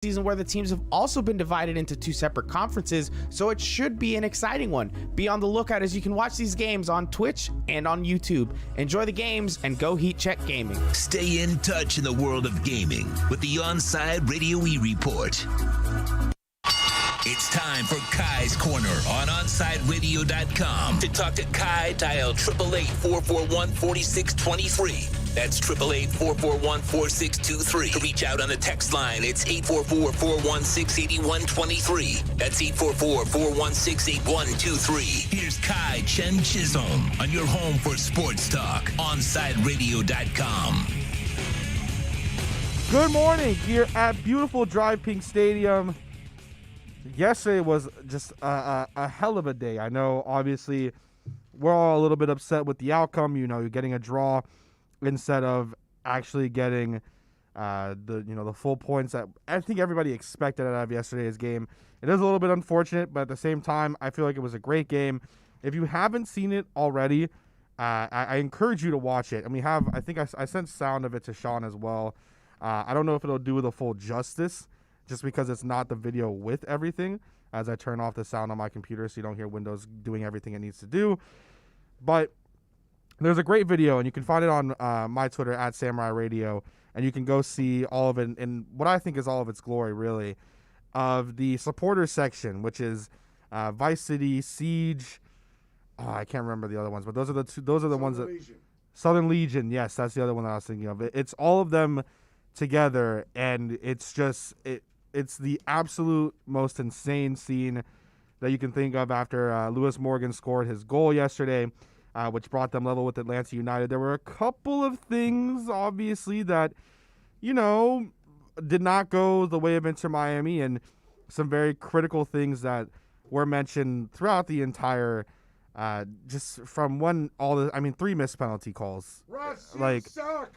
season where the teams have also been divided into two separate conferences, so it should be an exciting one. Be on the lookout as you can watch these games on Twitch and on YouTube. Enjoy the games and go Heat Check Gaming. Stay in touch in the world of gaming with the Onside Radio E-Report. It's time for Kai's Corner on OnsideRadio.com. To talk to Kai, dial 888-441-4623. That's 888-441-4623. To reach out on the text line, it's 844-416-8123. That's 844-416-8123. Here's Kai Chen Chisholm on your home for sports talk, OnsideRadio.com. Good morning here at beautiful Drive Pink Stadium. Yesterday was just a hell of a day. I know, obviously, we're all a little bit upset with the outcome. You know, you're getting a draw instead of actually getting the full points that I think everybody expected out of yesterday's game. It is a little bit unfortunate, but at the same time, I feel like it was a great game. If you haven't seen it already, I encourage you to watch it. And we have, I think I sent sound of it to Sean as well. I don't know if it'll do the full justice, just because it's not the video with everything, as I turn off the sound on my computer so you don't hear Windows doing everything it needs to do. But there's a great video, and you can find it on my Twitter, at Samurai Radio, and you can go see all of it in what I think is all of its glory, really, of the supporters section, which is Vice City, Siege. Oh, I can't remember the other ones, but those are the two. Those are the ones that Southern Legion. Yes, that's the other one that I was thinking of. It's all of them together, and it's just it's the absolute most insane scene that you can think of after Lewis Morgan scored his goal yesterday, which brought them level with Atlanta United. There were a couple of things, obviously, that, you know, did not go the way of Inter Miami, and some very critical things that were mentioned throughout the entire, just from three missed penalty calls. Russ, you like, suck.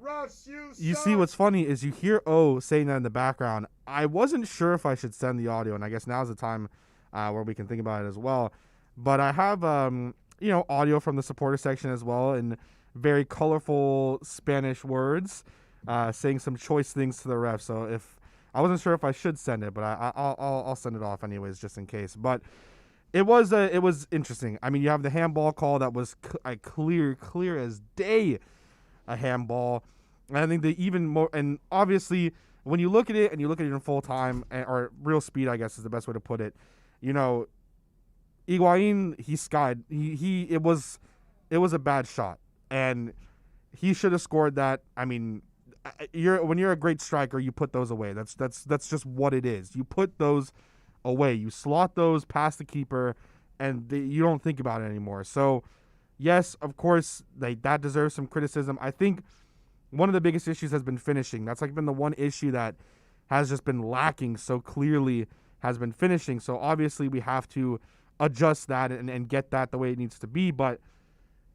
Russ, you see, what's funny is you hear O saying that in the background. I wasn't sure if I should send the audio, and I guess now's the time where we can think about it as well. But I have, audio from the supporter section as well, in very colorful Spanish words, saying some choice things to the ref. So if I wasn't sure if I should send it, but I'll send it off anyways, just in case. But it was interesting. I mean, you have the handball call that was clear as day. A handball. And I think the even more, and obviously when you look at it and you look at it in full time, or real speed, I guess is the best way to put it, you know, Higuain, he skied. It was a bad shot, and he should have scored that. I mean, when you're a great striker, you put those away. That's just what it is. You put those away. You slot those past the keeper, and you don't think about it anymore. So yes, of course, that deserves some criticism. I think one of the biggest issues has been finishing. That's been the one issue that has just been lacking so clearly, has been finishing. So obviously we have to adjust that and get that the way it needs to be. But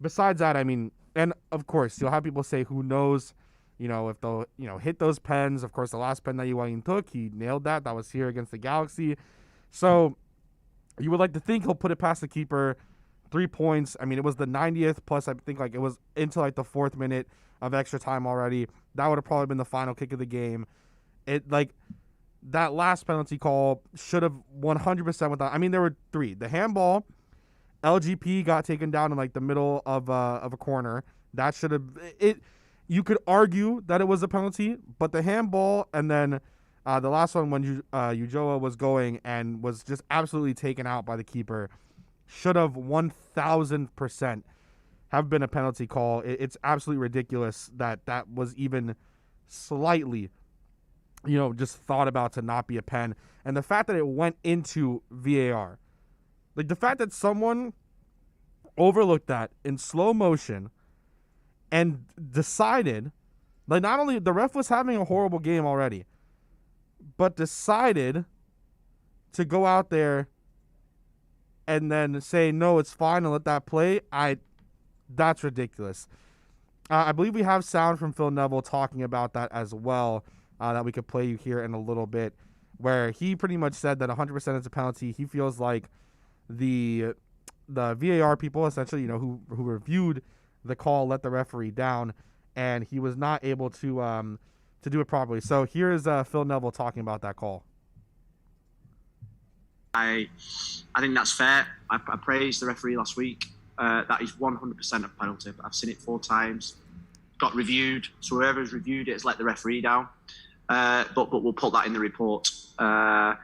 besides that, I mean, and of course, you'll have people say, who knows, if they'll, hit those pens. Of course, the last pen that Higuain took, he nailed that. That was here against the Galaxy. So you would like to think he'll put it past the keeper. 3 points. I mean, it was the 90th, plus I think it was into the 4th minute of extra time already. That would have probably been the final kick of the game. That last penalty call should have 100% without. I mean, there were 3. The handball, LGP got taken down in the middle of a corner. That should have it. You could argue that it was a penalty, but the handball, and then the last one when Ujoa was going and was just absolutely taken out by the keeper, should have 1,000% have been a penalty call. It's absolutely ridiculous that was even slightly, just thought about to not be a pen. And the fact that it went into VAR, the fact that someone overlooked that in slow motion and decided, not only the ref was having a horrible game already, but decided to go out there and then say, no, it's fine, and let that play, that's ridiculous. I believe we have sound from Phil Neville talking about that as well, that we could play you here in a little bit, where he pretty much said that 100% is a penalty. He feels like the VAR people, essentially, who reviewed the call, let the referee down, and he was not able to to do it properly. So here is Phil Neville talking about that call. I think that's fair. I praised the referee last week. That is 100% a penalty. I've seen it 4 times. Got reviewed. So whoever's reviewed it has let the referee down. But we'll put that in the report. I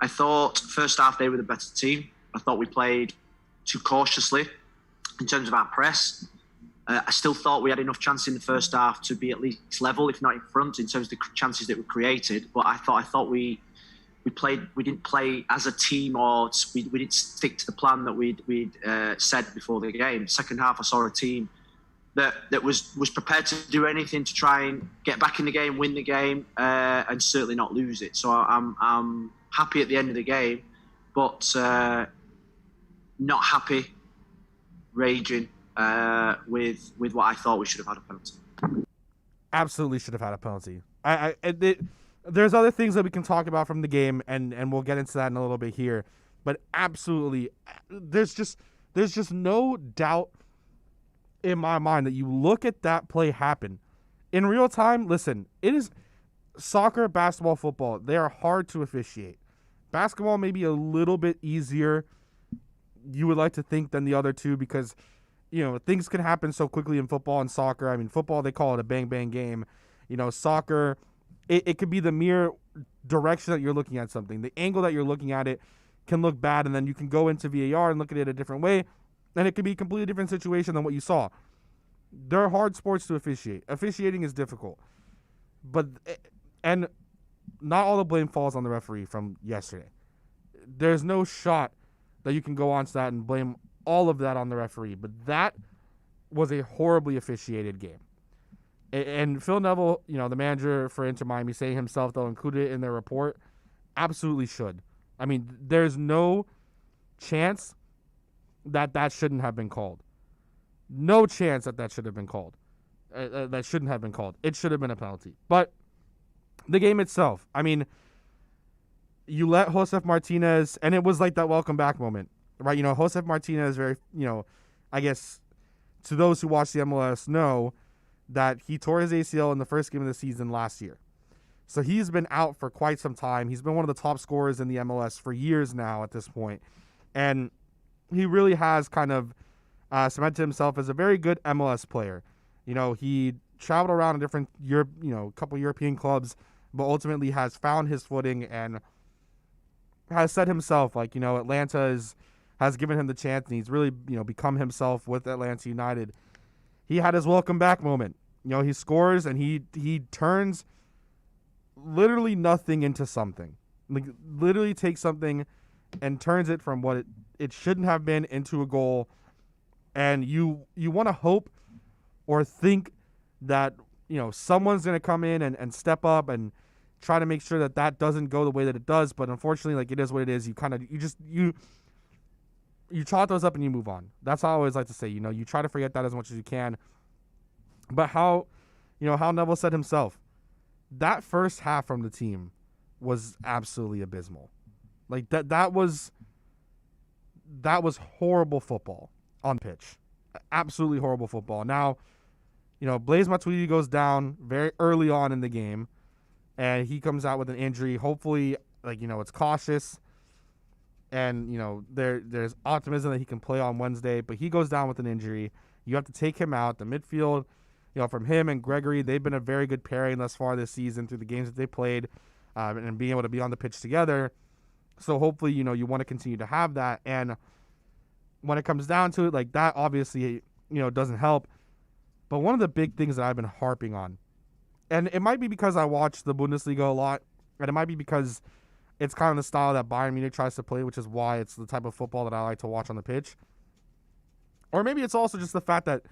thought first half they were the better team. I thought we played too cautiously in terms of our press. I still thought we had enough chance in the first half to be at least level, if not in front, in terms of the chances that were created. But I thought we didn't play as a team, or we didn't stick to the plan that we'd said before the game. Second half, I saw a team that was prepared to do anything to try and get back in the game, win the game, and certainly not lose it. So I'm happy at the end of the game, but not happy, raging with what I thought we should have had a penalty. Absolutely should have had a penalty. There's other things that we can talk about from the game, and we'll get into that in a little bit here. But absolutely, there's just no doubt in my mind that you look at that play happen in real time. Listen, it is soccer, basketball, football. They are hard to officiate. Basketball may be a little bit easier, you would like to think, than the other two, because things can happen so quickly in football and soccer. I mean, football, they call it a bang-bang game. Soccer, it could be the mere direction that you're looking at something. The angle that you're looking at it can look bad, and then you can go into VAR and look at it a different way, and it could be a completely different situation than what you saw. They're hard sports to officiate. Officiating is difficult. And not all the blame falls on the referee from yesterday. There's no shot that you can go on to that and blame all of that on the referee, but that was a horribly officiated game. And Phil Neville, the manager for Inter Miami, saying himself they'll include it in their report, absolutely should. I mean, there's no chance that shouldn't have been called. No chance that should have been called. That shouldn't have been called. It should have been a penalty. But the game itself, I mean, you let Josef Martinez, and it was like that welcome back moment, right? Josef Martinez, very, I guess to those who watch the MLS know that he tore his ACL in the first game of the season last year. So he's been out for quite some time. He's been one of the top scorers in the MLS for years now at this point. And he really has kind of cemented himself as a very good MLS player. He traveled around in different couple European clubs, but ultimately has found his footing and has said himself, Atlanta has given him the chance, and he's really, become himself with Atlanta United. He had his welcome back moment. He scores and he turns literally nothing into something. Literally takes something and turns it from what it shouldn't have been into a goal. And you want to hope or think that, someone's going to come in and step up and try to make sure that doesn't go the way that it does. But unfortunately, it is what it is. You chalk those up and you move on. That's how I always like to say, you try to forget that as much as you can. But how Neville said himself, that first half from the team was absolutely abysmal. That was horrible football on pitch. Absolutely horrible football. Now, Blaise Matuidi goes down very early on in the game, and he comes out with an injury. Hopefully, it's cautious, and there's optimism that he can play on Wednesday, but he goes down with an injury. You have to take him out. The midfield, from him and Gregory, they've been a very good pairing thus far this season through the games that they played, and being able to be on the pitch together. So hopefully, you want to continue to have that. And when it comes down to it, that obviously, doesn't help. But one of the big things that I've been harping on, and it might be because I watch the Bundesliga a lot, and it might be because it's kind of the style that Bayern Munich tries to play, which is why it's the type of football that I like to watch on the pitch. Or maybe it's also just the fact that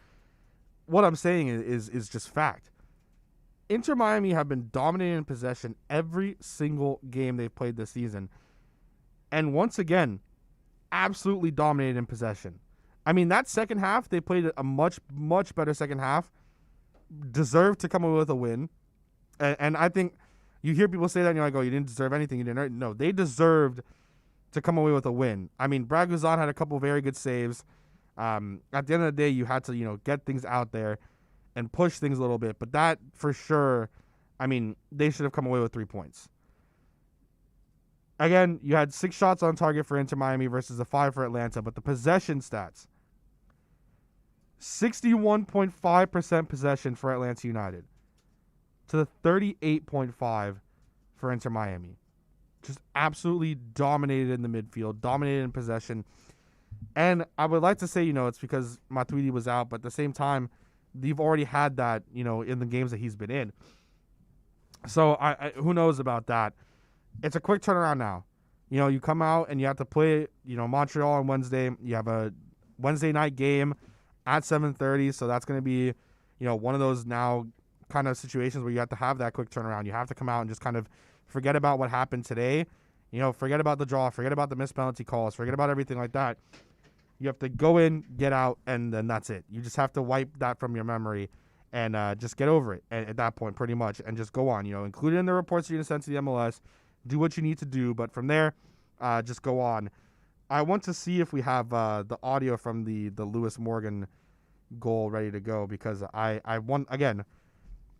what I'm saying is just fact. Inter Miami have been dominating in possession every single game they've played this season. And once again, absolutely dominated in possession. I mean, that second half, they played a much, much better second half. Deserved to come away with a win. And I think you hear people say that and you're like, oh, you didn't deserve anything. You didn't. No, they deserved to come away with a win. I mean, Brad Guzan had a couple very good saves. At the end of the day, you had to, get things out there. and push things a little bit. But that, for sure, I mean, they should have come away with 3 points. Again, you had 6 shots on target for Inter Miami versus the 5 for Atlanta, but the possession stats, 61.5% possession for Atlanta United to the 38.5 for Inter Miami. Just absolutely dominated in the midfield, dominated in possession. And I would like to say, it's because Matuidi was out, but at the same time, you've already had that, in the games that he's been in. So I who knows about that. It's a quick turnaround now. You come out and you have to play, Montreal on Wednesday. You have a Wednesday night game at 7:30, so that's going to be, one of those now kind of situations where you have to have that quick turnaround. You have to come out and just kind of forget about what happened today. Forget about the draw, forget about the missed penalty calls, forget about everything like that. You have to go in, get out, and then that's it. You just have to wipe that from your memory and just get over it at that point pretty much and just go on. Include it in the reports you're going to send to the MLS. Do what you need to do, but from there, just go on. I want to see if we have the audio from the Lewis Morgan goal ready to go because I want, again,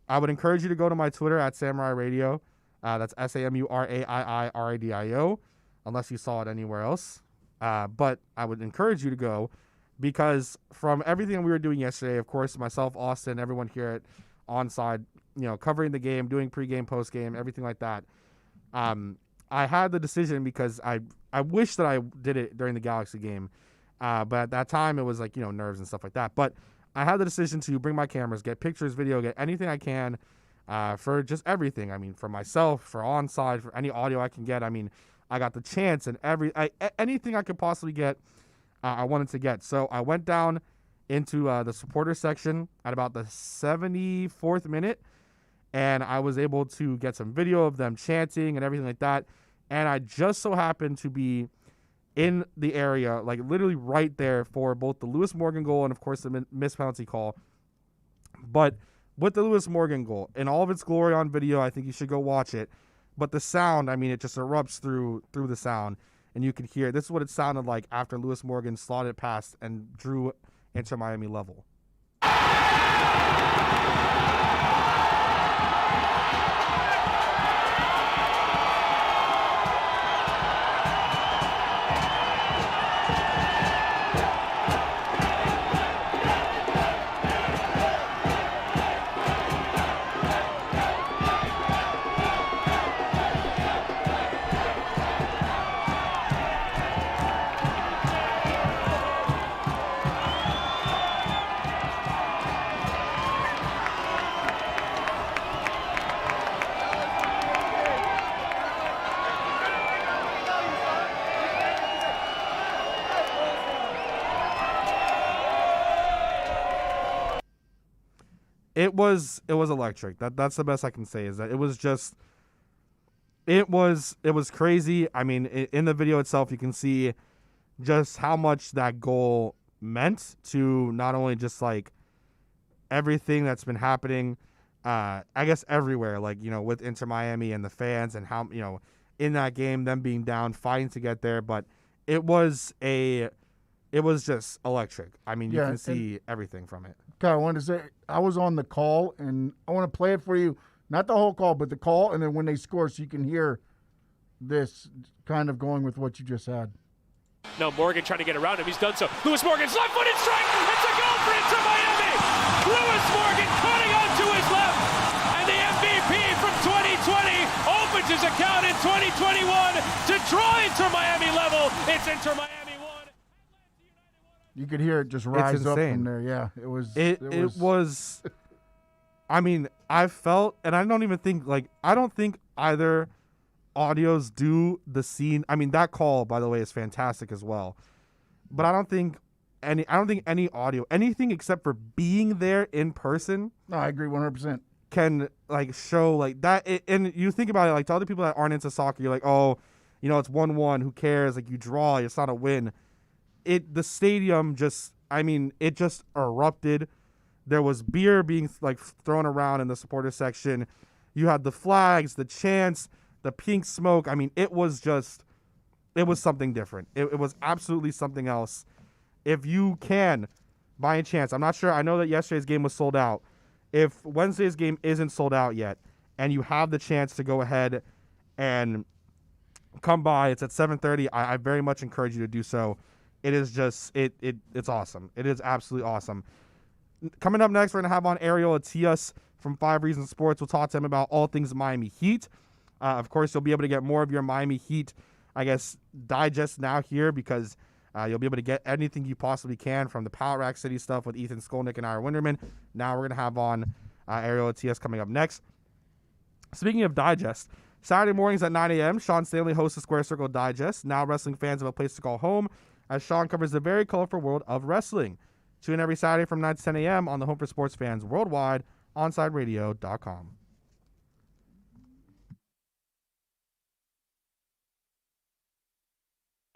I would encourage you to go to my Twitter at Samurai Radio. That's SAMURAIIRADIO, unless you saw it anywhere else. But I would encourage you to go because from everything we were doing yesterday, of course, myself, Austin, everyone here at Onside, covering the game, doing pregame, postgame, everything like that. I had the decision because I wish that I did it during the Galaxy game. But at that time, it was like, nerves and stuff like that. But I had the decision to bring my cameras, get pictures, video, get anything I can for just everything. I mean, for myself, for Onside, for any audio I can get. I mean, I got the chance and anything I could possibly get, I wanted to get. So I went down into the supporter section at about the 74th minute, and I was able to get some video of them chanting and everything like that. And I just so happened to be in the area, like literally right there for both the Lewis Morgan goal and, of course, the missed penalty call. But with the Lewis Morgan goal, in all of its glory on video, I think you should go watch it. But the sound, I mean, it just erupts through the sound, and you can hear it. This is what it sounded like after Lewis Morgan slotted past and drew Inter Miami level. It was electric. That's the best I can say is that it was crazy. I mean, in the video itself, you can see just how much that goal meant to not only just like everything that's been happening, I guess everywhere, like, with Inter Miami and the fans and how, in that game, them being down, fighting to get there. But it was just electric. I mean, you can see everything from it. Okay, I wanted to say, I was on the call, and I want to play it for you. Not the whole call, but the call, and then when they score, so you can hear this kind of going with what you just had. No, Morgan trying to get around him. He's done so. Lewis Morgan's left-footed strike. It's a goal for Inter Miami. Lewis Morgan cutting onto his left. And the MVP from 2020 opens his account in 2021 to draw Inter Miami level. It's Inter Miami 1. You could hear it just rise up from there. Yeah, it was. I mean, I felt, and I don't think either audios do the scene. I mean, that call, by the way, is fantastic as well. But I don't think any audio, anything except for being there in person. No, I agree 100%. Can show that. And you think about it, to other people that aren't into soccer, you're like, oh, it's 1-1. Who cares? You draw. It's not a win. The stadium it just erupted. There was beer being thrown around in the supporter section. You had the flags, the chants, the pink smoke. I mean, it was something different. It was absolutely something else. If you can, by any chance, I'm not sure. I know that yesterday's game was sold out, if Wednesday's game isn't sold out yet and you have the chance to go ahead and come by, it's at 7:30. I very much encourage you to do so. It is just it's awesome. It is absolutely awesome. Coming up next, we're gonna have on Ariel Atias from 5 Reasons Sports. We'll talk to him about all things Miami Heat. Of course, you'll be able to get more of your Miami Heat, I guess, digest now here, because you'll be able to get anything you possibly can from the Power Rack City stuff with Ethan Skolnick and Ira Winderman. Now we're gonna have on Ariel Atias coming up next. Speaking of digest, Saturday mornings at 9 a.m., Sean Stanley hosts the Square Circle Digest. Now wrestling fans have a place to call home, as Sean covers the very colorful world of wrestling. Tune in every Saturday from 9 to 10 a.m. on the home for sports fans worldwide, OnsideRadio.com.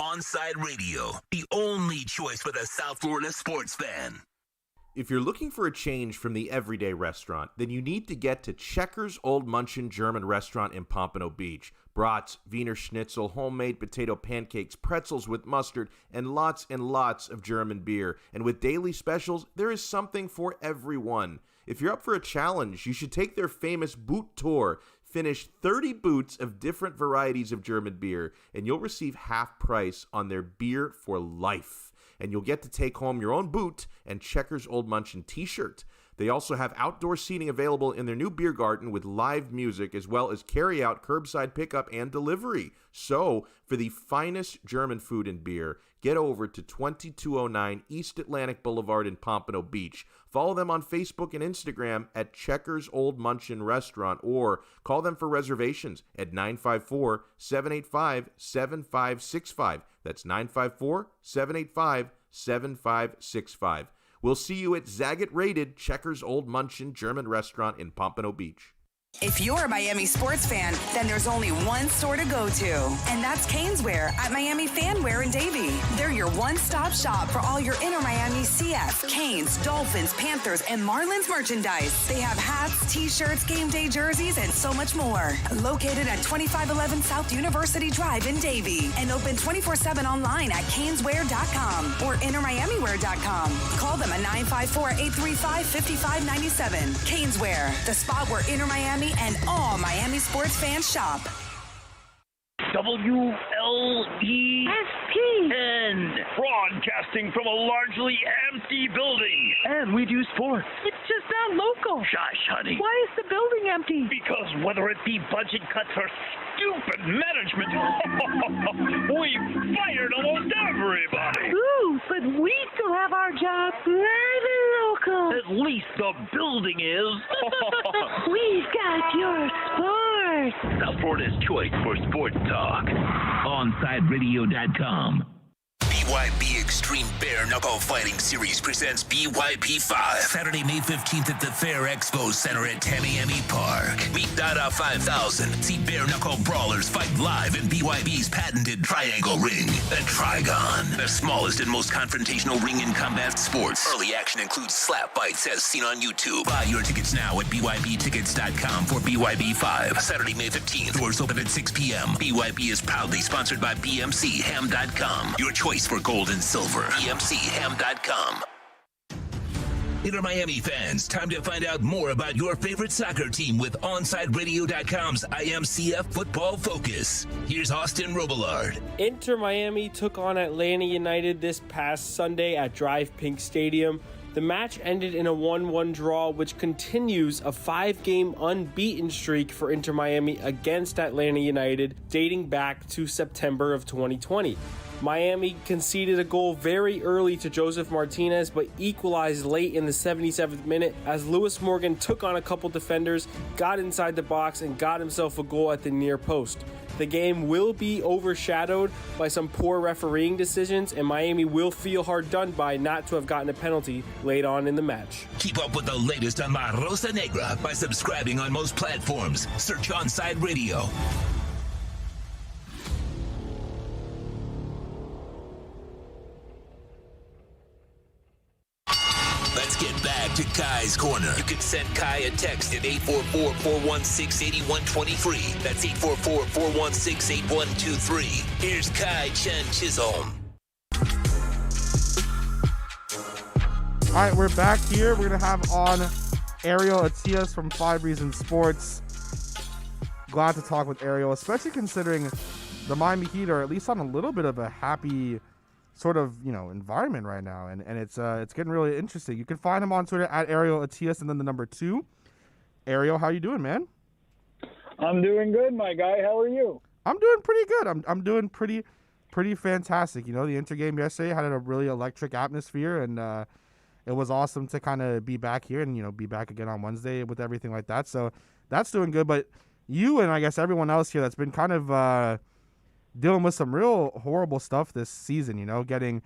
Onside Radio, the only choice for the South Florida sports fan. If you're looking for a change from the everyday restaurant, then you need to get to Checkers Old Munchin German Restaurant in Pompano Beach. Brats, Wiener Schnitzel, homemade potato pancakes, pretzels with mustard, and lots of German beer. And with daily specials, there is something for everyone. If you're up for a challenge, you should take their famous boot tour. Finish 30 boots of different varieties of German beer, and you'll receive half price on their beer for life. And you'll get to take home your own boot and Checkers Old Munchin t-shirt. They also have outdoor seating available in their new beer garden with live music, as well as carry-out, curbside pickup, and delivery. So, for the finest German food and beer, get over to 2209 East Atlantic Boulevard in Pompano Beach. Follow them on Facebook and Instagram at Checkers Old Munchin Restaurant, or call them for reservations at 954-785-7565. That's 954-785-7565. We'll see you at Zagat-rated Checkers Old Munchin German Restaurant in Pompano Beach. If you're a Miami sports fan, then there's only one store to go to, and that's Caneswear at Miami Fanwear in Davie. They're your one-stop shop for all your Inter Miami CF, Canes, Dolphins, Panthers, and Marlins merchandise. They have hats, t-shirts, game day jerseys, and so much more. Located at 2511 South University Drive in Davie, and open 24/7 online at caneswear.com or intermiamiwear.com. Call them at 954-835-5597. Caneswear, the spot where Inter Miami and all Miami sports fans shop. WLEN, broadcasting from a largely empty building. And we do sports. It's just not local. Shush, honey. Why is the building empty? Because whether it be budget cuts or stupid management, we've fired almost everybody. Ooh, but we still have our job live and local. At least the building is. We've got your sports. South Florida's choice for sports talk. OnsideRadio.com. BYB Extreme Bare Knuckle Fighting Series presents BYP 5. Saturday, May 15th at the Fair Expo Center at Tamiami Park. Meet Dada 5000. See bare knuckle brawlers fight live in BYB's patented triangle ring. The Trigon. The smallest and most confrontational ring in combat sports. Early action includes slap fights as seen on YouTube. Buy your tickets now at BYBtickets.com for BYB 5. Saturday, May 15th. Doors open at 6 p.m. BYB is proudly sponsored by BMCHam.com. Your choice for gold and silver. BMCHam.com. Inter Miami fans, time to find out more about your favorite soccer team with OnsideRadio.com's IMCF Football Focus. Here's Austin Robillard. Inter Miami took on Atlanta United this past Sunday at Drive Pink Stadium. The match ended in a 1-1 draw, which continues a 5-game unbeaten streak for Inter Miami against Atlanta United, dating back to September of 2020. Miami conceded a goal very early to Joseph Martinez, but equalized late in the 77th minute as Lewis Morgan took on a couple defenders, got inside the box, and got himself a goal at the near post. The game will be overshadowed by some poor refereeing decisions, and Miami will feel hard done by not to have gotten a penalty late on in the match. Keep up with the latest on La Rosa Negra by subscribing on most platforms. Search Onside Radio. Let's get back to Kai's Corner. You can send Kai a text at 844-416-8123. That's 844-416-8123. Here's Kai Chen Chisholm. All right, we're back here. We're going to have on Ariel Atias from 5 Reasons Sports. Glad to talk with Ariel, especially considering the Miami Heat are at least on a little bit of a happy sort of, environment right now. And it's getting really interesting. You can find him on Twitter at Ariel Atias and then the number 2. Ariel, how you doing, man? I'm doing good, my guy. How are you? I'm doing pretty good. I'm doing pretty fantastic. The Inter game yesterday had a really electric atmosphere, and it was awesome to kind of be back here and, be back again on Wednesday with everything like that. So that's doing good. But you and I guess everyone else here that's been kind of dealing with some real horrible stuff this season, getting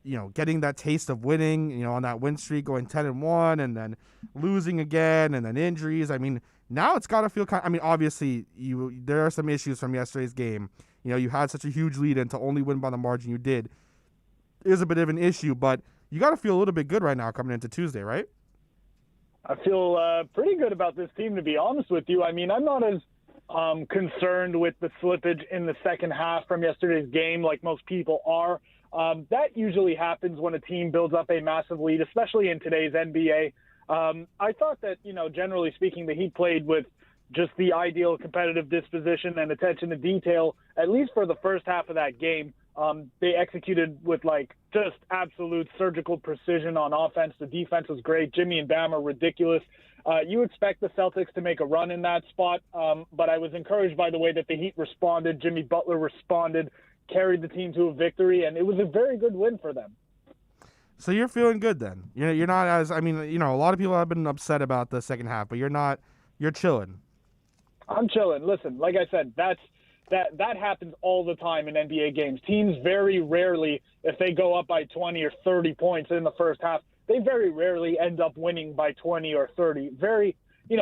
that taste of winning, on that win streak, going 10-1 and then losing again and then injuries. I mean, now it's got to feel obviously there are some issues from yesterday's game. You had such a huge lead and to only win by the margin you did is a bit of an issue, but you got to feel a little bit good right now coming into Tuesday, right? I feel pretty good about this team, to be honest with you. I mean, I'm not as concerned with the slippage in the second half from yesterday's game like most people are. That usually happens when a team builds up a massive lead, especially in today's NBA. I thought that, generally speaking, the Heat played with just the ideal competitive disposition and attention to detail, at least for the first half of that game. They executed with just absolute surgical precision on offense. The defense was great. Jimmy and Bam are ridiculous. You expect the Celtics to make a run in that spot, but I was encouraged by the way that the Heat responded. Jimmy Butler responded, carried the team to a victory, and it was a very good win for them. So you're feeling good then? You're not as, a lot of people have been upset about the second half, but you're chilling. I'm chilling. Listen, like I said, that happens all the time in NBA games. Teams very rarely, if they go up by 20 or 30 points in the first half, they very rarely end up winning by 20 or 30.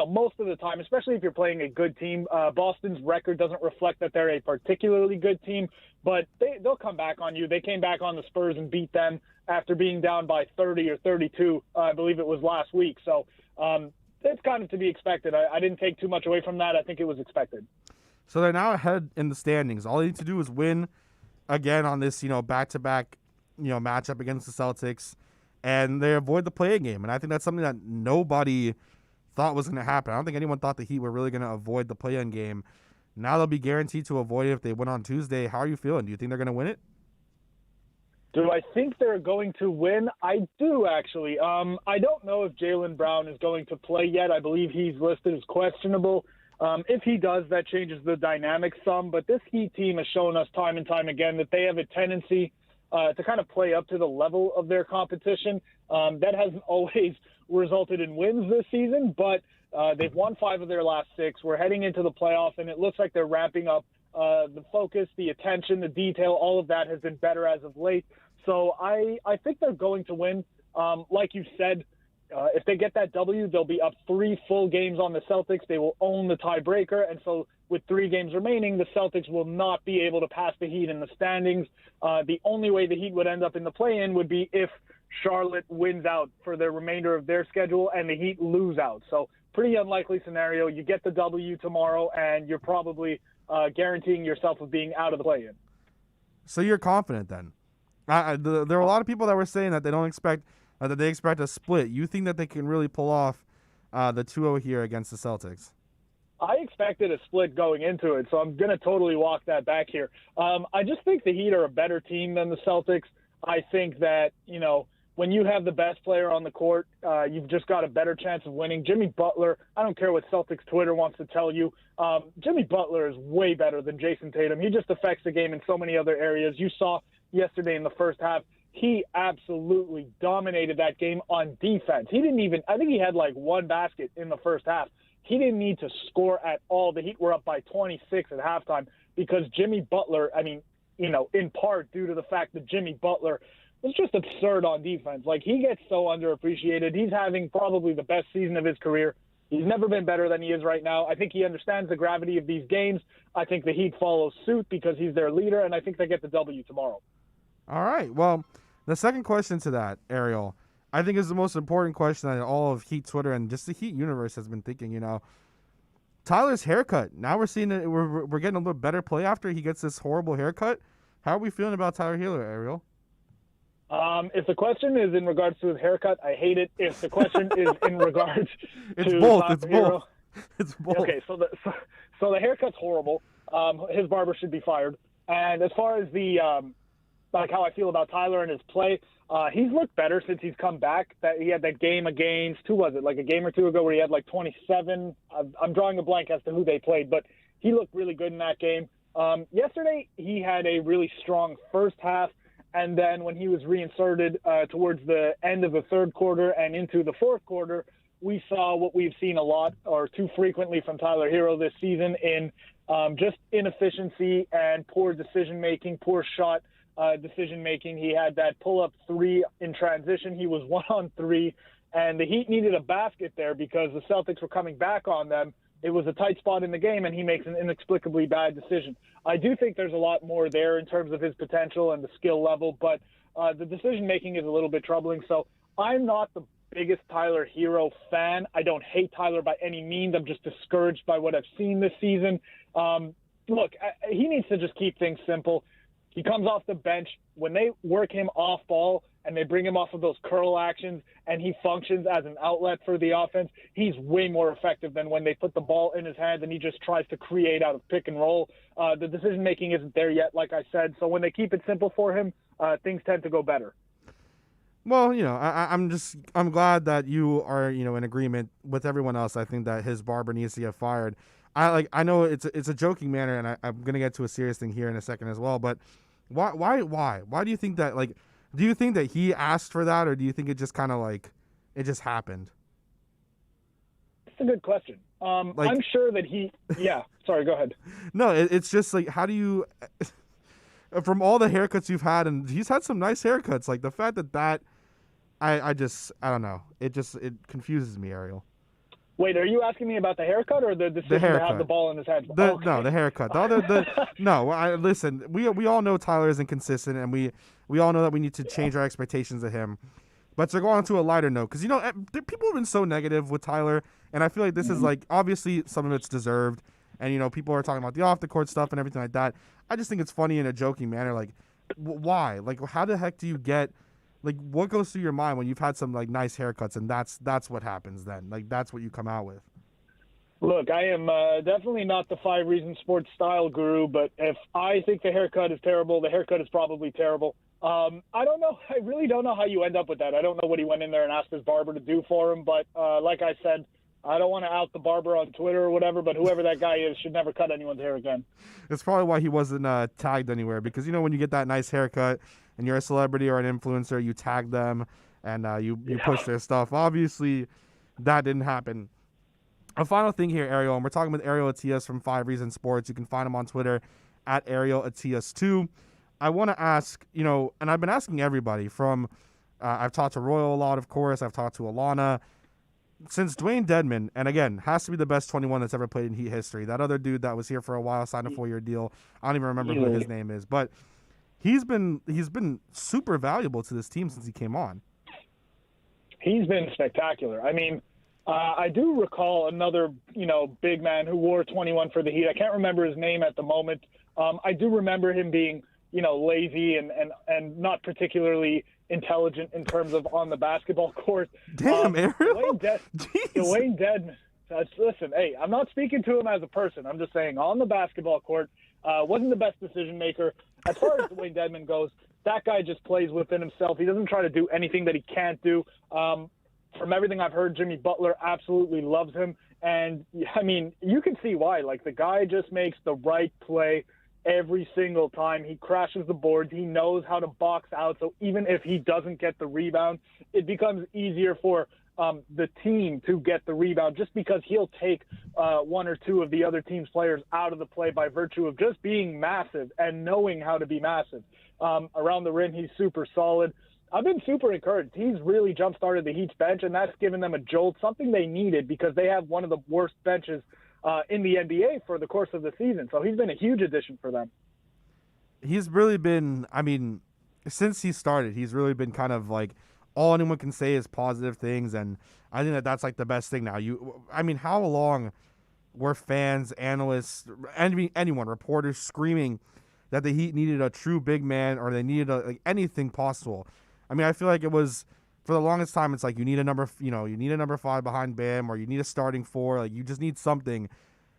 Most of the time, especially if you're playing a good team. Boston's record doesn't reflect that they're a particularly good team, but they'll come back on you. They came back on the Spurs and beat them after being down by 30 or 32, I believe it was last week. So it's kind of to be expected. I didn't take too much away from that. I think it was expected. So they're now ahead in the standings. All they need to do is win again on this, back-to-back, matchup against the Celtics, and they avoid the play-in game. And I think that's something that nobody thought was going to happen. I don't think anyone thought the Heat were really going to avoid the play-in game. Now they'll be guaranteed to avoid it if they win on Tuesday. How are you feeling? Do you think they're going to win it? Do I think they're going to win? I do, actually. I don't know if Jaylen Brown is going to play yet. I believe he's listed as questionable. If he does, that changes the dynamic some. But this Heat team has shown us time and time again that they have a tendency to kind of play up to the level of their competition. That hasn't always resulted in wins this season, but they've won 5 of their last 6. We're heading into the playoffs, and it looks like they're ramping up the focus, the attention, the detail. All of that has been better as of late. So I think they're going to win. Like you said, if they get that W, they'll be up 3 full games on the Celtics. They will own the tiebreaker. And so with 3 games remaining, the Celtics will not be able to pass the Heat in the standings. The only way the Heat would end up in the play-in would be if Charlotte wins out for the remainder of their schedule and the Heat lose out. So pretty unlikely scenario. You get the W tomorrow, and you're probably guaranteeing yourself of being out of the play-in. So you're confident then? There are a lot of people that were saying that they don't expect that they expect a split. You think that they can really pull off the 2-0 here against the Celtics? I expected a split going into it, so I'm going to totally walk that back here. I just think the Heat are a better team than the Celtics. I think that, when you have the best player on the court, you've just got a better chance of winning. Jimmy Butler, I don't care what Celtics Twitter wants to tell you, Jimmy Butler is way better than Jason Tatum. He just affects the game in so many other areas. You saw yesterday in the first half, he absolutely dominated that game on defense. I think he had 1 basket in the first half. He didn't need to score at all. The Heat were up by 26 at halftime because Jimmy Butler, in part due to the fact that Jimmy Butler was just absurd on defense. He gets so underappreciated. He's having probably the best season of his career. He's never been better than he is right now. I think he understands the gravity of these games. I think the Heat follow suit because he's their leader, and I think they get the W tomorrow. All right. Well, the second question to that, Ariel, I think is the most important question that all of Heat Twitter and just the Heat universe has been thinking. Tyler's haircut. Now we're seeing it. We're getting a little better play after he gets this horrible haircut. How are we feeling about Tyler Healer, Ariel? If the question is in regards to his haircut, I hate it. If the question is in regards It's to both. Tyler It's Hero, both. It's both. okay, so the haircut's horrible. His barber should be fired. And as far as the like how I feel about Tyler and his play, he's looked better since he's come back. That he had that game against, who was it? Like a game or two ago where he had like 27. I'm drawing a blank as to who they played, but he looked really good in that game. Yesterday he had a really strong first half. And then when he was reinserted towards the end of the third quarter and into the fourth quarter, we saw what we've seen a lot or too frequently from Tyler Hero this season in just inefficiency and poor decision-making, poor shot decision-making. He had that pull-up three in transition. He was 1-on-3, and the Heat needed a basket there because the Celtics were coming back on them. It was a tight spot in the game, and he makes an inexplicably bad decision. I do think there's a lot more there in terms of his potential and the skill level, but the decision-making is a little bit troubling. So I'm not the biggest Tyler Hero fan. I don't hate Tyler by any means. I'm just discouraged by what I've seen this season. Look, he needs to just keep things simple. He comes off the bench. When they work him off ball and they bring him off of those curl actions and he functions as an outlet for the offense, he's way more effective than when they put the ball in his hands and he just tries to create out of pick and roll. The decision-making isn't there yet, like I said. So when they keep it simple for him, things tend to go better. Well, I'm glad that you are, in agreement with everyone else. I think that his barber needs to get fired. I know it's a joking manner, and I'm gonna get to a serious thing here in a second as well. But why do you think that? Like, do you think that he asked for that, or do you think it just kind of like it just happened? It's a good question. I'm sure that he. Yeah. Sorry. Go ahead. No, it's just like, how do you? From all the haircuts you've had, and he's had some nice haircuts. Like the fact that I don't know. It confuses me, Ariel. Wait, are you asking me about the haircut or the decision to have the ball in his head? No, the haircut. Listen, we all know Tyler isn't consistent, and we all know that we need to change our expectations of him. But to go on to a lighter note, because people have been so negative with Tyler, and I feel like this is like, obviously some of it's deserved, and people are talking about the off the court stuff and everything like that. I just think it's funny in a joking manner. Like, why? Like, how the heck do you get? Like, what goes through your mind when you've had some like nice haircuts, and that's what happens then? Like, that's what you come out with. Look, I am definitely not the 5 Reasons Sports style guru, but if I think the haircut is terrible, the haircut is probably terrible. I don't know. I really don't know how you end up with that. I don't know what he went in there and asked his barber to do for him, but like I said, I don't want to out the barber on Twitter or whatever, but whoever that guy is should never cut anyone's hair again. It's probably why he wasn't tagged anywhere, because when you get that nice haircut and you're a celebrity or an influencer, you tag them and you push their stuff. Obviously, that didn't happen. A final thing here, Ariel, and we're talking with Ariel Atias from 5 Reasons Sports. You can find him on Twitter at Ariel Atias2. I want to ask, and I've been asking everybody from, I've talked to Royal a lot, of course. I've talked to Alana. Since Dwayne Dedman, and again, has to be the best 21 that's ever played in Heat history. That other dude that was here for a while signed a 4-year deal. I don't even remember who his name is, but he's been super valuable to this team since he came on. He's been spectacular. I mean, I do recall another, big man who wore 21 for the Heat. I can't remember his name at the moment. I do remember him being, lazy and not particularly intelligent in terms of on the basketball court. Damn, Ariel. Dwayne Dedman. Listen, hey, I'm not speaking to him as a person. I'm just saying on the basketball court, wasn't the best decision maker. As far as Dwayne Dedman goes, that guy just plays within himself. He doesn't try to do anything that he can't do. From everything I've heard, Jimmy Butler absolutely loves him. And, I mean, you can see why. Like, the guy just makes the right play every single time. He crashes the boards. He knows how to box out. So even if he doesn't get the rebound, it becomes easier for the team to get the rebound just because he'll take one or two of the other team's players out of the play by virtue of just being massive and knowing how to be massive. Around the rim, he's super solid. I've been super encouraged. He's really jump-started the Heat's bench, and that's given them a jolt, something they needed because they have one of the worst benches in the NBA for the course of the season. So he's been a huge addition for them. He's really been, since he started, he's really been kind of like all anyone can say is positive things, and I think that's like the best thing now. How long were fans, analysts, anyone, reporters screaming that the Heat needed a true big man or they needed anything possible? I mean, I feel like it was for the longest time. It's like you need a number 5 behind Bam, or you need a starting 4. Like you just need something.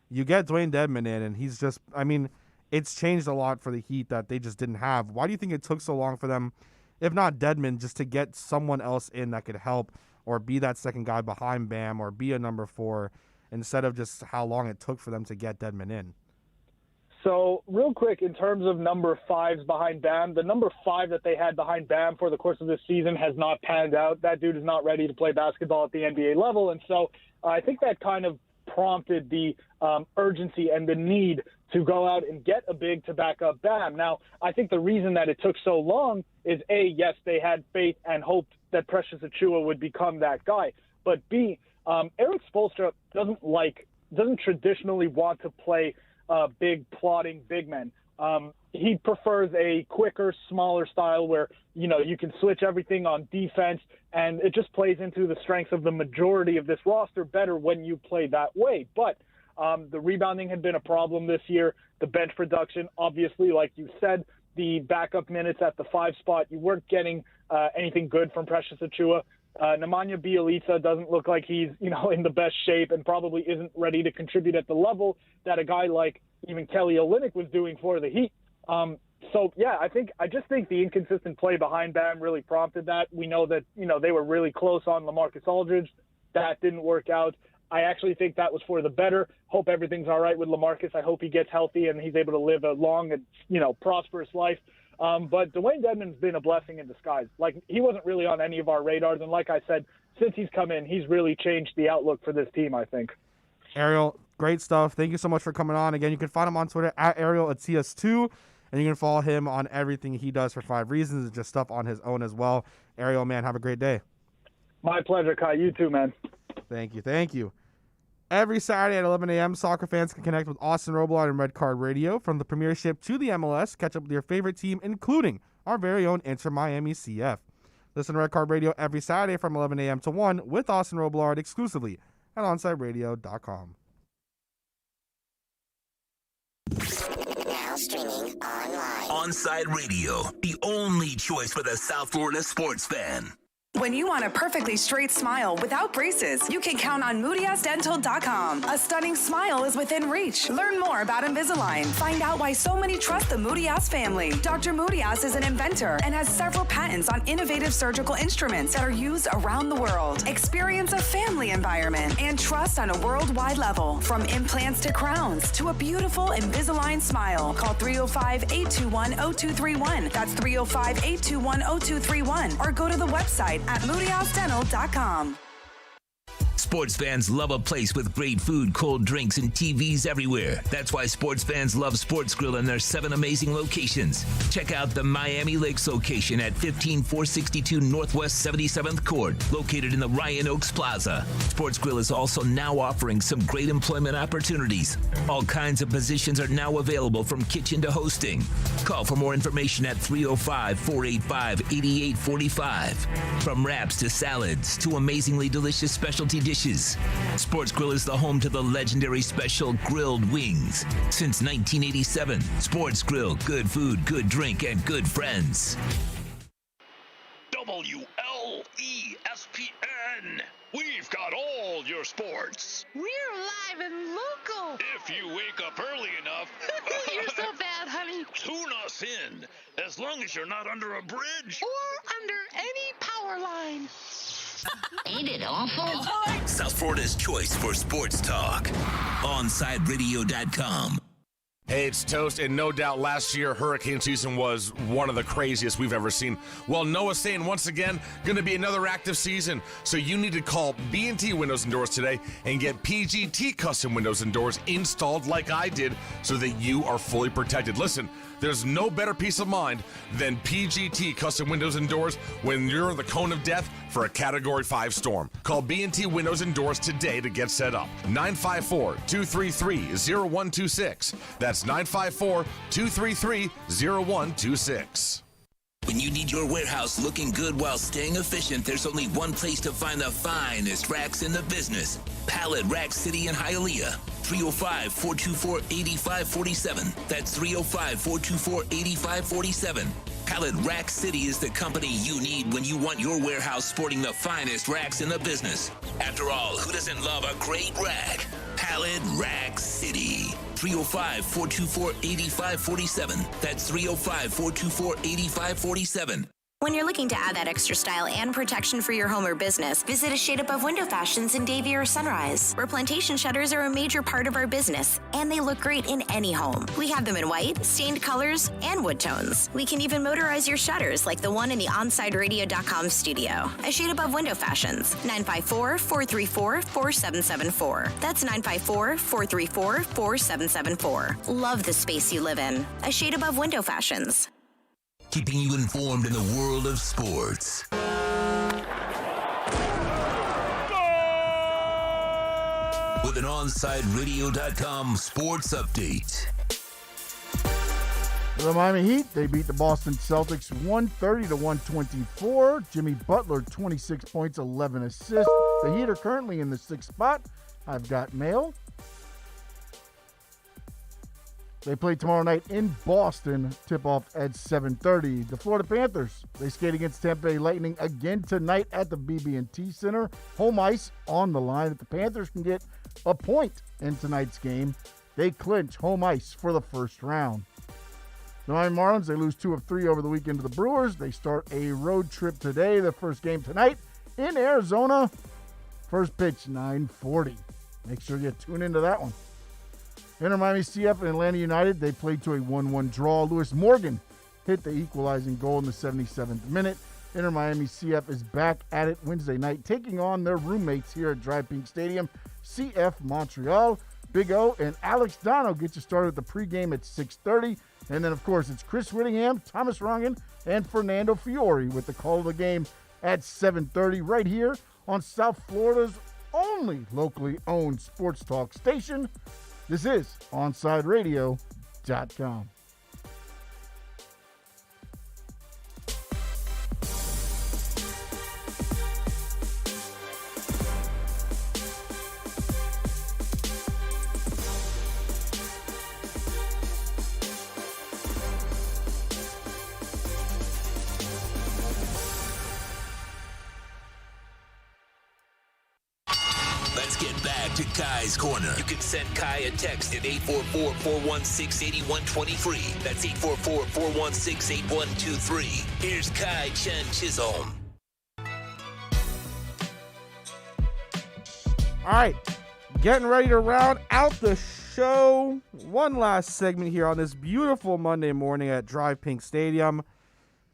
You get Dwayne Dedmon in, and he's just. I mean, it's changed a lot for the Heat that they just didn't have. Why do you think it took so long for them, if not Dedmon, just to get someone else in that could help, or be that second guy behind Bam, or be a number 4, instead of just how long it took for them to get Dedmon in? So real quick, in terms of number 5s behind Bam, the number 5 that they had behind Bam for the course of this season has not panned out. That dude is not ready to play basketball at the NBA level. And so I think that kind of prompted the urgency and the need to go out and get a big to back up Bam. Now, I think the reason that it took so long is, A, yes, they had faith and hoped that Precious Achiuwa would become that guy. But B, Eric Spoelstra doesn't traditionally want to play big, plotting big men. He prefers a quicker, smaller style where, you can switch everything on defense, and it just plays into the strengths of the majority of this roster better when you play that way. But the rebounding had been a problem this year. The bench production, obviously, like you said, the backup minutes at the 5 spot, you weren't getting anything good from Precious Achiuwa. Nemanja Bjelica doesn't look like he's, in the best shape, and probably isn't ready to contribute at the level that a guy like even Kelly Olynyk was doing for the Heat. So yeah, I just think the inconsistent play behind Bam really prompted that. We know that, they were really close on LaMarcus Aldridge. That didn't work out. I actually think that was for the better. Hope everything's all right with LaMarcus. I hope he gets healthy and he's able to live a long and, prosperous life. But Dwayne Dedmon's been a blessing in disguise. Like, he wasn't really on any of our radars. And like I said, since he's come in, he's really changed the outlook for this team, I think. Ariel, great stuff. Thank you so much for coming on. Again, you can find him on Twitter at ArielAtias2, and you can follow him on everything he does for 5 Reasons and just stuff on his own as well. Ariel, man, have a great day. My pleasure, Kai. You too, man. Thank you. Every Saturday at 11 a.m., soccer fans can connect with Austin Robillard and Red Card Radio. From the Premiership to the MLS, catch up with your favorite team, including our very own Inter Miami CF. Listen to Red Card Radio every Saturday from 11 a.m. to 1 with Austin Robillard exclusively at OnsideRadio.com. Now streaming online. Onside Radio, the only choice for the South Florida sports fan. When you want a perfectly straight smile without braces, you can count on MoodyAsDental.com. A stunning smile is within reach. Learn more about Invisalign. Find out why so many trust the Moody Ass family. Dr. Moody Ass is an inventor and has several patents on innovative surgical instruments that are used around the world. Experience a family environment and trust on a worldwide level. From implants to crowns to a beautiful Invisalign smile. Call 305-821-0231. That's 305-821-0231. Or go to the website at MoodyAsDental.com. Sports fans love a place with great food, cold drinks, and TVs everywhere. That's why sports fans love Sports Grill and their 7 amazing locations. Check out the Miami Lakes location at 15462 Northwest 77th Court, located in the Ryan Oaks Plaza. Sports Grill is also now offering some great employment opportunities. All kinds of positions are now available, from kitchen to hosting. Call for more information at 305-485-8845. From wraps to salads to amazingly delicious specialty dishes, Sports Grill is the home to the legendary special grilled wings. Since 1987, Sports Grill, good food, good drink, and good friends. WLESPN. We've got all your sports. We're live and local. If you wake up early enough. You're so bad, honey. Tune us in, as long as you're not under a bridge. Or under any power line. Ain't it awful? South Florida's choice for sports talk. OnsideRadio.com. Hey, it's Toast, and no doubt last year hurricane season was one of the craziest we've ever seen. Well, Noah's saying once again, going to be another active season, so you need to call B&T Windows and Doors today and get PGT custom windows and doors installed like I did, so that you are fully protected. Listen, there's no better peace of mind than PGT custom windows and doors when you're in the cone of death for a Category 5 storm. Call B&T Windows and Doors today to get set up. 954-233-0126. That's 954-233-0126. When you need your warehouse looking good while staying efficient, there's only one place to find the finest racks in the business. Pallet Rack City in Hialeah. 305-424-8547. That's 305-424-8547. Pallet Rack City is the company you need when you want your warehouse sporting the finest racks in the business. After all, who doesn't love a great rack? Pallet Rack City. 305-424-8547. That's 305-424-8547. When you're looking to add that extra style and protection for your home or business, visit a Shade Above Window Fashions in Davie or Sunrise, where plantation shutters are a major part of our business, and they look great in any home. We have them in white, stained colors, and wood tones. We can even motorize your shutters like the one in the OnsideRadio.com studio. A Shade Above Window Fashions, 954-434-4774. That's 954-434-4774. Love the space you live in. A Shade Above Window Fashions. Keeping you informed in the world of sports. With an OnsideRadio.com sports update. The Miami Heat, they beat the Boston Celtics 130-124. Jimmy Butler, 26 points, 11 assists. The Heat are currently in the 6th spot. I've got mail. They play tomorrow night in Boston. Tip-off at 7:30. The Florida Panthers, they skate against Tampa Bay Lightning again tonight at the BB&T Center. Home ice on the line. If the Panthers can get a point in tonight's game, they clinch home ice for the first round. The Miami Marlins, they lose 2 of 3 over the weekend to the Brewers. They start a road trip today. The first game tonight in Arizona. First pitch, 9:40. Make sure you tune into that one. Inter Miami CF and Atlanta United, they played to a 1-1 draw. Lewis Morgan hit the equalizing goal in the 77th minute. Inter Miami CF is back at it Wednesday night, taking on their roommates here at Drive Pink Stadium, CF Montreal. Big O and Alex Dono get you started at the pregame at 6:30. And then, of course, it's Chris Whittingham, Thomas Rongen, and Fernando Fiore with the call of the game at 7:30 right here on South Florida's only locally owned sports talk station. This is OnsideRadio.com. To Kai's Corner. You can send Kai a text at 844-416-8123. That's 844-416-8123. Here's Kai Chen Chisholm. All right, getting ready to round out the show. One last segment here on this beautiful Monday morning at Drive Pink Stadium.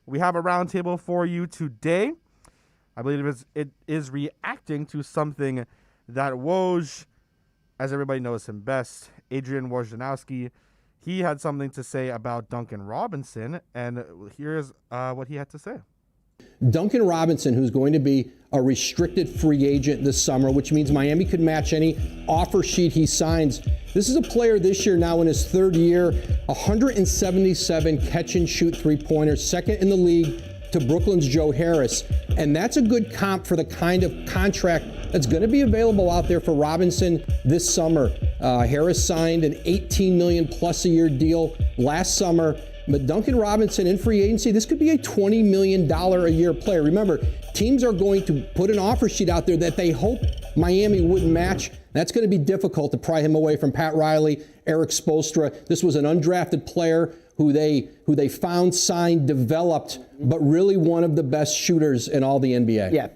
We have a roundtable for you today. I believe it is reacting to something that Woj, as everybody knows him best, Adrian Wojnarowski, he had something to say about Duncan Robinson, and here's what he had to say. Duncan Robinson, who's going to be a restricted free agent this summer, which means Miami could match any offer sheet he signs. This is a player this year now in his 3rd year, 177 catch and shoot three-pointers, second in the league to Brooklyn's Joe Harris. And that's a good comp for the kind of contract that's going to be available out there for Robinson this summer. Harris signed an $18 million plus a year deal last summer. But Duncan Robinson in free agency, this could be a $20 million a year player. Remember, teams are going to put an offer sheet out there that they hope Miami wouldn't match. That's going to be difficult to pry him away from Pat Riley, Eric Spoelstra. This was an undrafted player who they found, signed, developed, but really one of the best shooters in all the NBA. Yeah.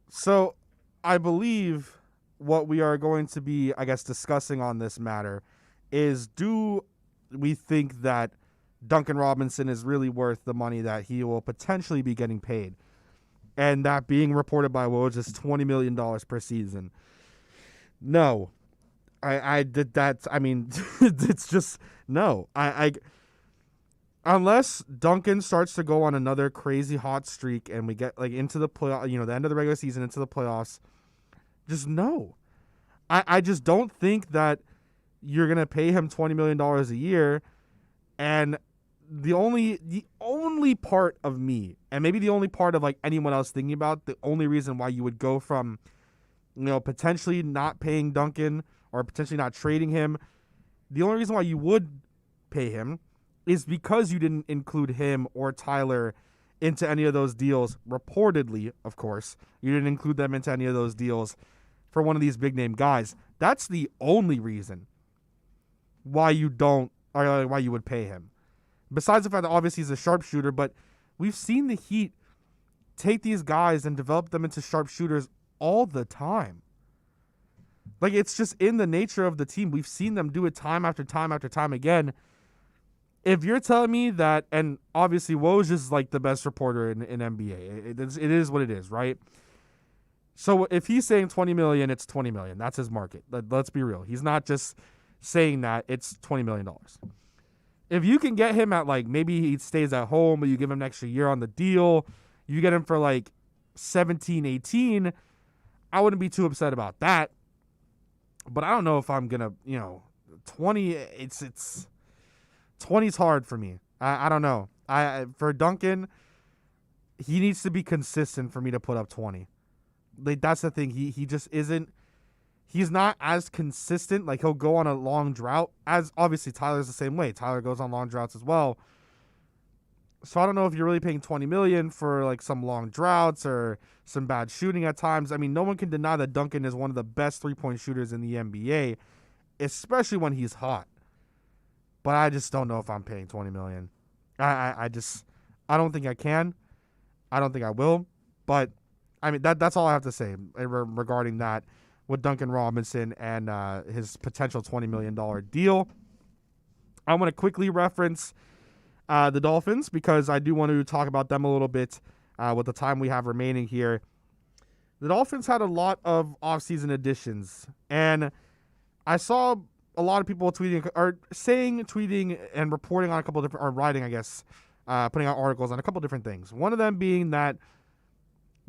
So I believe what we are going to be, I guess, discussing on this matter is, do we think that Duncan Robinson is really worth the money that he will potentially be getting paid? And that being reported by Woj is $20 million per season. No. I did that. I mean, it's just, no. Unless Duncan starts to go on another crazy hot streak and we get like into the play, the end of the regular season, into the playoffs, just no. I just don't think that you're gonna pay him $20 million a year. And the only part of me, and maybe the only part of like anyone else thinking about, the only reason why you would go from, potentially not paying Duncan or potentially not trading him, the only reason why you would pay him is because you didn't include him or Tyler into any of those deals. Reportedly, of course, you didn't include them into any of those deals for one of these big name guys. That's the only reason why you don't, or why you would pay him. Besides the fact that obviously he's a sharpshooter, but we've seen the Heat take these guys and develop them into sharpshooters all the time. Like, it's just in the nature of the team. We've seen them do it time after time after time again. If you're telling me that, and obviously Woj is like the best reporter in NBA. It is what it is, right? So if he's saying $20 million, it's $20 million. That's his market. Let's be real. He's not just saying that. It's $20 million. If you can get him at, like, maybe he stays at home, but you give him an extra year on the deal, you get him for like 17, 18, I wouldn't be too upset about that. But I don't know if I'm going to, 20, it's 20's hard for me. I don't know. For Duncan, he needs to be consistent for me to put up 20. Like, that's the thing. He just isn't. He's not as consistent. Like, he'll go on a long drought. As obviously Tyler's the same way. Tyler goes on long droughts as well. So I don't know if you're really paying $20 million for like some long droughts or some bad shooting at times. I mean, no one can deny that Duncan is one of the best 3-point shooters in the NBA, especially when he's hot. But I just don't know if I'm paying $20 million. I don't think I can. I don't think I will. But I mean, that's all I have to say regarding that with Duncan Robinson and his potential $20 million deal. I want to quickly reference the Dolphins because I do want to talk about them a little bit with the time we have remaining here. The Dolphins had a lot of offseason additions, and I saw a lot of people tweeting and reporting on a couple of different, or writing, I guess, putting out articles on a couple of different things. One of them being that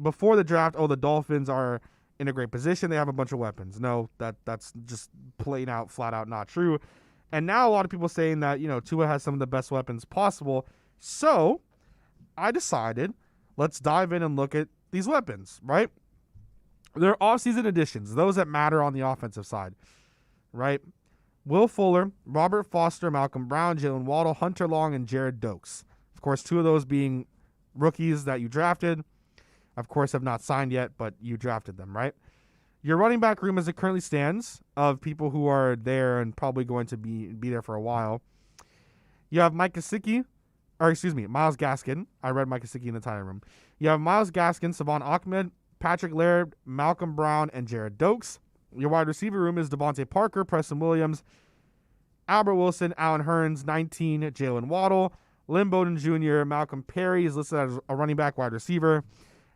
before the draft, the Dolphins are in a great position. They have a bunch of weapons. No, that's just plain out, flat out not true. And now a lot of people saying that, Tua has some of the best weapons possible. So I decided, let's dive in and look at these weapons, right? They're offseason additions, those that matter on the offensive side, right? Will Fuller, Robert Foster, Malcolm Brown, Jalen Waddle, Hunter Long, and Jared Dokes. Of course, 2 of those being rookies that you drafted. Of course, have not signed yet, but you drafted them, right? Your running back room as it currently stands of people who are there and probably going to be there for a while. You have Myles Gaskin. I read Mike Gesicki in the tight end room. You have Myles Gaskin, Savon Ahmed, Patrick Laird, Malcolm Brown, and Jared Dokes. Your wide receiver room is Devontae Parker, Preston Williams, Albert Wilson, Allen Hurns, 19, Jalen Waddle, Lynn Bowden Jr., Malcolm Perry is listed as a running back wide receiver,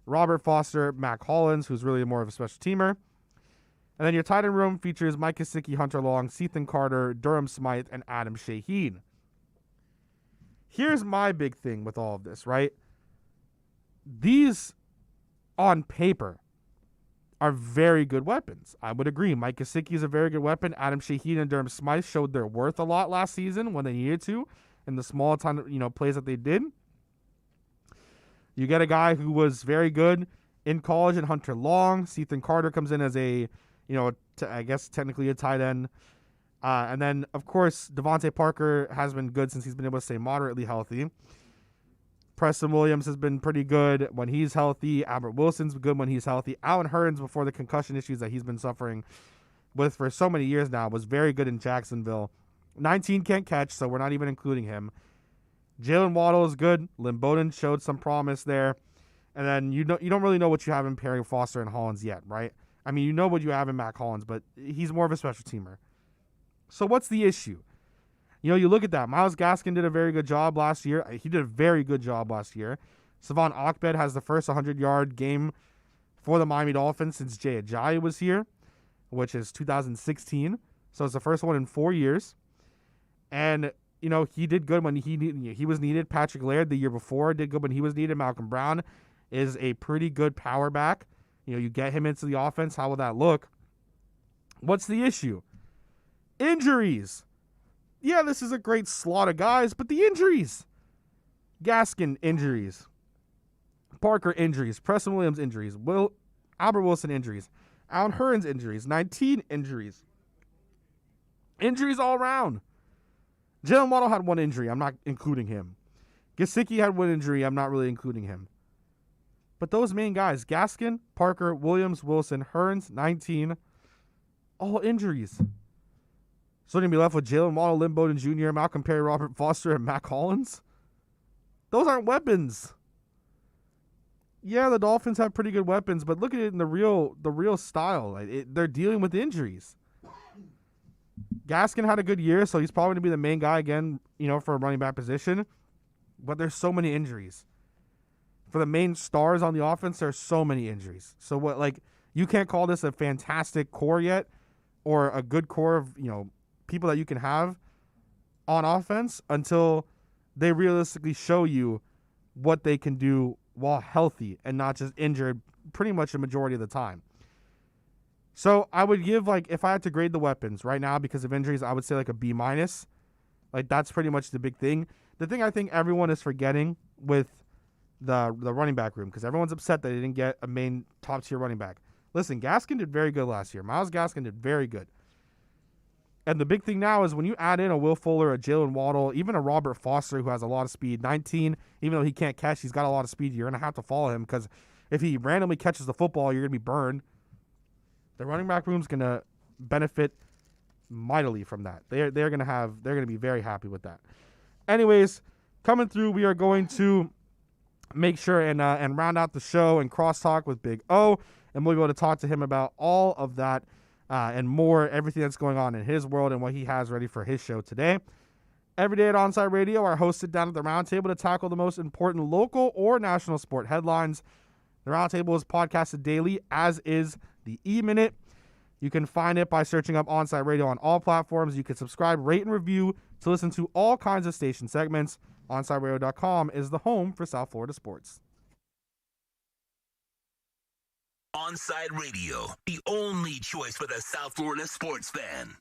Robert Foster, Mac Hollins, who's really more of a special teamer. And then your tight end room features Mike Gesicki, Hunter Long, Ethan Carter, Durham Smythe, and Adam Shaheen. Here's my big thing with all of this, right? These, on paper, are very good weapons. I would agree. Mike Gesicki is a very good weapon. Adam Shaheen and Durham Smythe showed their worth a lot last season when they needed to, in the small time, plays that they did. You get a guy who was very good in college in Hunter Long. Ethan Carter comes in as I guess technically a tight end. And then, of course, Devontae Parker has been good since he's been able to stay moderately healthy. Preston Williams has been pretty good when he's healthy. Albert Wilson's good when he's healthy. Allen Hurns, before the concussion issues that he's been suffering with for so many years now, was very good in Jacksonville. 19 can't catch, so we're not even including him. Jalen Waddle is good. Lynn Bowden showed some promise there. And then you don't really know what you have in pairing Foster and Hollins yet, right? I mean, you know what you have in Mac Hollins, but he's more of a special teamer. So what's the issue? You look at that. Myles Gaskin did a very good job last year. He did a very good job last year. Savon Ahmed has the first 100-yard game for the Miami Dolphins since Jay Ajayi was here, which is 2016. So it's the first one in 4 years. And, he did good when he was needed. Patrick Laird the year before did good when he was needed. Malcolm Brown is a pretty good power back. You get him into the offense. How will that look? What's the issue? Injuries. Yeah, this is a great slot of guys, but the injuries. Gaskin injuries. Parker injuries. Preston Williams injuries. Albert Wilson injuries. Allen Hurns injuries. 19 injuries. Injuries all around. Jalen Waddle had one injury. I'm not including him. Gesicki had one injury. I'm not really including him. But those main guys, Gaskin, Parker, Williams, Wilson, Hearns, 19, all injuries. So you're going to be left with Jalen Waddle, Lynn Bowden Jr., Malcolm Perry, Robert Foster, and Matt Collins? Those aren't weapons. Yeah, the Dolphins have pretty good weapons, but look at it in the real style. They're dealing with injuries. Gaskin had a good year, so he's probably going to be the main guy again, for a running back position. But there's so many injuries. For the main stars on the offense, there's so many injuries. So you can't call this a fantastic core yet, or a good core of, people that you can have on offense until they realistically show you what they can do while healthy and not just injured pretty much the majority of the time. So I would give, if I had to grade the weapons right now because of injuries, I would say a B-. That's pretty much the big thing. The thing I think everyone is forgetting with the running back room, because everyone's upset that they didn't get a main top-tier running back. Listen, Gaskin did very good last year. Myles Gaskin did very good. And the big thing now is when you add in a Will Fuller, a Jalen Waddle, even a Robert Foster who has a lot of speed, 19, even though he can't catch, he's got a lot of speed. You're going to have to follow him because if he randomly catches the football, you're going to be burned. The running back room's going to benefit mightily from that. They're going to be very happy with that. Anyways, coming through, we are going to make sure and round out the show and crosstalk with Big O, and we'll be able to talk to him about all of that and more, everything that's going on in his world and what he has ready for his show today. Every day at Onside Radio, our hosts sit down at the roundtable to tackle the most important local or national sport headlines. The roundtable is podcasted daily, as is the E-Minute. You can find it by searching up Onside Radio on all platforms. You can subscribe, rate, and review to listen to all kinds of station segments. OnsideRadio.com is the home for South Florida sports. Onside Radio, the only choice for the South Florida sports fan.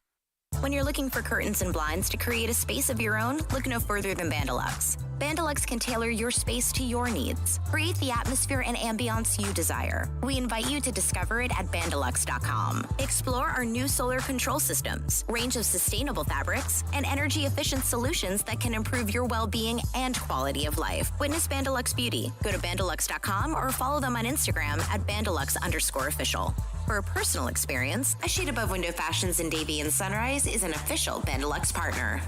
When you're looking for curtains and blinds to create a space of your own, look no further than Bandalux. Bandalux can tailor your space to your needs. Create the atmosphere and ambiance you desire. We invite you to discover it at Bandalux.com. Explore our new solar control systems, range of sustainable fabrics, and energy-efficient solutions that can improve your well-being and quality of life. Witness Bandalux Beauty. Go to Bandalux.com or follow them on Instagram at Bandalux_official. For a personal experience, A Shade Above Window Fashions in Davie and Sunrise is an official Bandalux partner.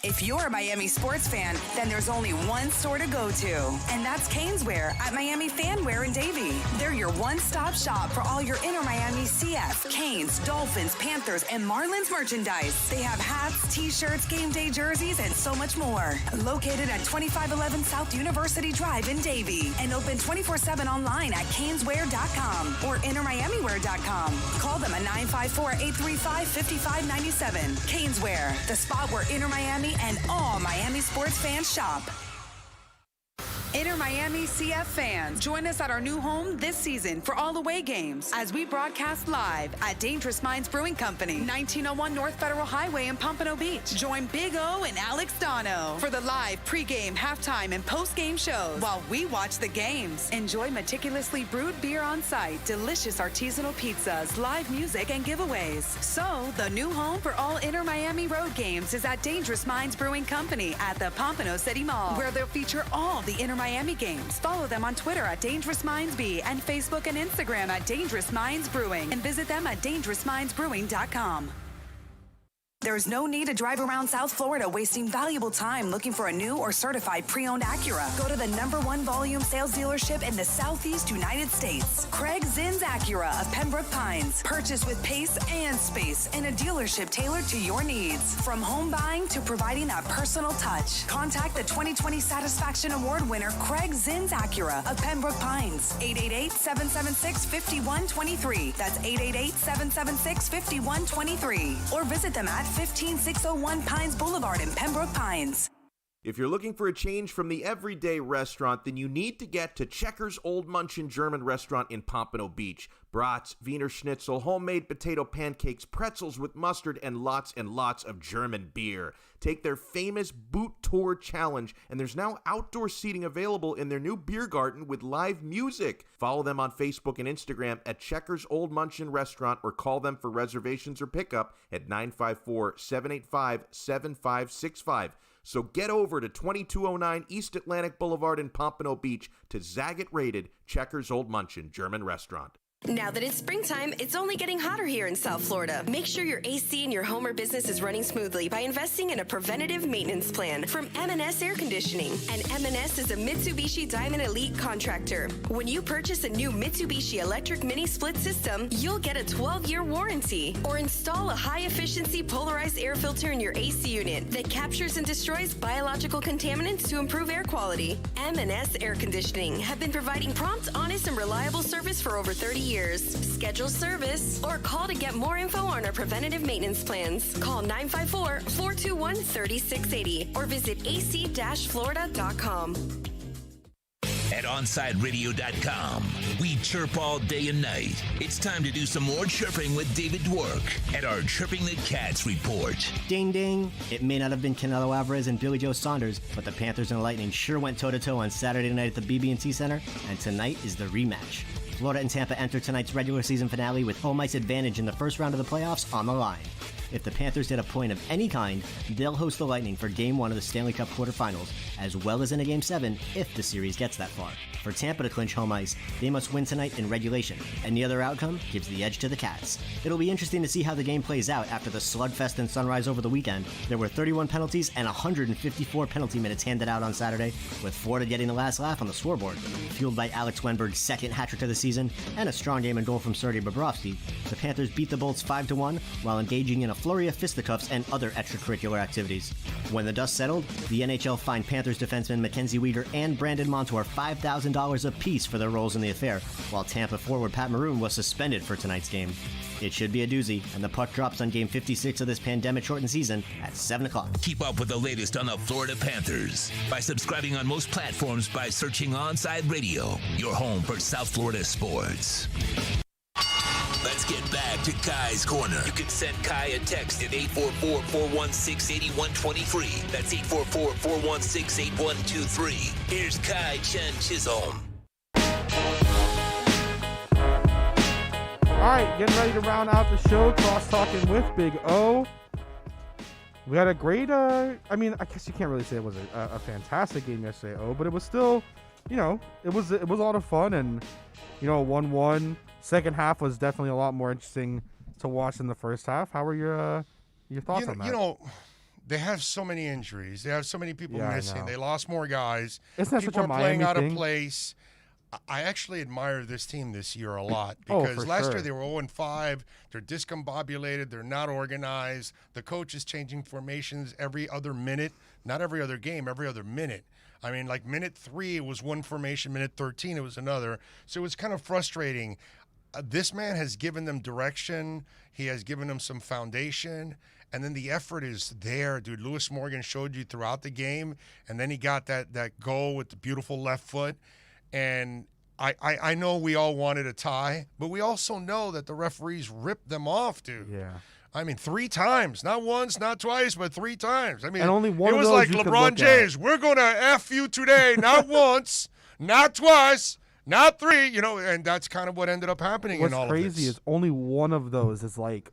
If you're a Miami sports fan, then there's only one store to go to, and that's Caneswear at Miami Fanwear in Davie. They're your one-stop shop for all your Inter Miami CF, Canes, Dolphins, Panthers, and Marlins merchandise. They have hats, t-shirts, game day jerseys, and so much more. Located at 2511 South University Drive in Davie, and open 24/7 online at caneswear.com or intermiamiwear.com. Call them at 954-835-5597. Caneswear, the spot where Inter Miami and all Miami sports fans shop. Inter Miami CF fans, join us at our new home this season for all away games as we broadcast live at Dangerous Minds Brewing Company, 1901 North Federal Highway in Pompano Beach. Join Big O and Alex Dono for the live pregame, halftime, and postgame shows while we watch the games. Enjoy meticulously brewed beer on site, delicious artisanal pizzas, live music, and giveaways. So, the new home for all Inter Miami road games is at Dangerous Minds Brewing Company at the Pompano City Mall, where they'll feature all the Inter Miami games. Follow them on Twitter at Dangerous Minds B and Facebook and Instagram at Dangerous Minds Brewing, and visit them at dangerousmindsbrewing.com. There's no need to drive around South Florida wasting valuable time looking for a new or certified pre-owned Acura. Go to the #1 volume sales dealership in the Southeast United States. Craig Zinn's Acura of Pembroke Pines. Purchase with pace and space in a dealership tailored to your needs. From home buying to providing that personal touch. Contact the 2020 Satisfaction Award winner Craig Zinn's Acura of Pembroke Pines. 888-776-5123. That's 888-776-5123. Or visit them at 15601 Pines Boulevard in Pembroke Pines. If you're looking for a change from the everyday restaurant, then you need to get to Checkers Old Munchin German Restaurant in Pompano Beach. Brats, Wiener Schnitzel, homemade potato pancakes, pretzels with mustard, and lots of German beer. Take their famous Boot Tour Challenge, and there's now outdoor seating available in their new beer garden with live music. Follow them on Facebook and Instagram at Checkers Old Munchin Restaurant, or call them for reservations or pickup at 954-785-7565. So get over to 2209 East Atlantic Boulevard in Pompano Beach to Zagat-rated Checkers Old Munchin German Restaurant. Now that it's springtime, it's only getting hotter here in South Florida. Make sure your AC in your home or business is running smoothly by investing in a preventative maintenance plan from M&S Air Conditioning. And M&S is a Mitsubishi Diamond Elite contractor. When you purchase a new Mitsubishi electric mini split system, you'll get a 12-year warranty. Or install a high-efficiency polarized air filter in your AC unit that captures and destroys biological contaminants to improve air quality. M&S Air Conditioning have been providing prompt, honest, and reliable service for over 30 years. Schedule service or call to get more info on our preventative maintenance plans. Call 954-421-3680 or visit ac-florida.com. At OnsideRadio.com, we chirp all day and night. It's time to do some more chirping with David Dwork at our Chirping the Cats report. Ding, ding. It may not have been Canelo Alvarez and Billy Joe Saunders, but the Panthers and the Lightning sure went toe-to-toe on Saturday night at the BB&T Center, and tonight is the rematch. Florida and Tampa enter tonight's regular season finale with home ice advantage in the first round of the playoffs on the line. If the Panthers get a point of any kind, they'll host the Lightning for Game 1 of the Stanley Cup quarterfinals, as well as in a Game 7 if the series gets that far. For Tampa to clinch home ice, they must win tonight in regulation. Any other outcome gives the edge to the Cats. It'll be interesting to see how the game plays out after the slugfest in Sunrise over the weekend. There were 31 penalties and 154 penalty minutes handed out on Saturday, with Florida getting the last laugh on the scoreboard. Fueled by Alex Wenberg's second hat-trick of the season and a strong game and goal from Sergei Bobrovsky, the Panthers beat the Bolts 5-1 while engaging in a flurry of fisticuffs and other extracurricular activities. When the dust settled, the NHL fined Panthers defenseman Mackenzie Weegar and Brandon Montour $5,000 apiece for their roles in the affair, while Tampa forward Pat Maroon was suspended for tonight's game. It should be a doozy, and the puck drops on Game 56 of this pandemic-shortened season at 7 o'clock. Keep up with the latest on the Florida Panthers by subscribing on most platforms by searching Onside Radio, your home for South Florida sports. Let's get back to Kai's Corner. You can send Kai a text at 844-416-8123. That's 844-416-8123. Here's Kai Chen Chisholm. All right, getting ready to round out the show. Cross-talking with Big O. We had a great, I guess you can't really say it was a fantastic game yesterday, but it was still, it was a lot of fun, and, 1-1. Second half was definitely a lot more interesting to watch than the first half. How were your thoughts on that? They have so many injuries. They have so many people missing. They lost more guys. Isn't that people such a are playing Miami out thing? of place. I actually admire this team this year a lot because last year they were 0-5. They're discombobulated. They're not organized. The coach is changing formations every other minute. Not every other game, every other minute. I mean, like minute 3, it was one formation. Minute 13, it was another. So it was kind of frustrating. This man has given them direction. He has given them some foundation. And then the effort is there, dude. Lewis Morgan showed you throughout the game. And then he got that goal with the beautiful left foot. And I know we all wanted a tie, but we also know that the referees ripped them off, dude. Yeah. I mean, 3 times. Not once, not twice, but 3 times. I mean, and only one it was of those like you could LeBron look James. at. We're going to F you today, not once, not twice, not 3, and that's kind of what ended up happening in all What's of this. crazy is only one of those is like,